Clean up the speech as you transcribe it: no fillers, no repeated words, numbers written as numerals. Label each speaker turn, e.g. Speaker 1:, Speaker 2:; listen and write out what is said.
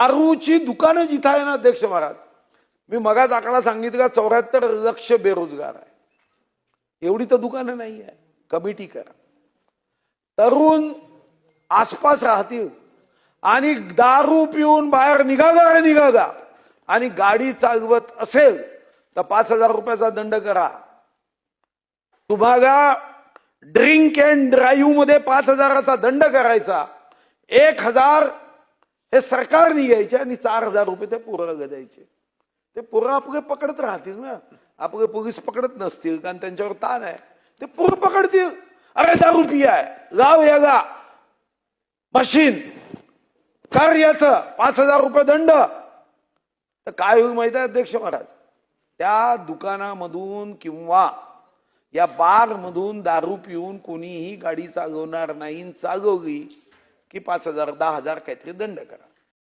Speaker 1: दारूची दुकानं जिथं आहे ना अध्यक्ष महाराज, मी मगाच आकडा सांगितला 74 लक्ष बेरोजगार आहे. एवढी तर दुकानं नाही आहे. कमिटी करा, तरुण आसपास राहतील आणि दारू पिऊन बाहेर निघागा आणि गाडी चालवत असेल तर 5,000 रुपयाचा दंड करा. तुम्हाला ड्रिंक अँड ड्राईव्ह मध्ये 5,000चा दंड करायचा. 1,000 हे सरकारने घ्यायचे आणि 4,000 रुपये ते पोराला द्यायचे. ते पोरं आपले पकडत राहतील ना, आपले पोलीस पकडत नसतील कारण त्यांच्यावर ताण आहे. ते पोरं पकडतील, अरे दारू पियाय, लाव याला मशीन कर, याचं 5,000 रुपये दंड. तर काय होईल माहिती आहे अध्यक्ष महाराज, त्या दुकानामधून किंवा या बार मधून दारू पिऊन कोणीही गाडी चालवणार नाही. चालवली की 5,000 10,000 काहीतरी दंड करा.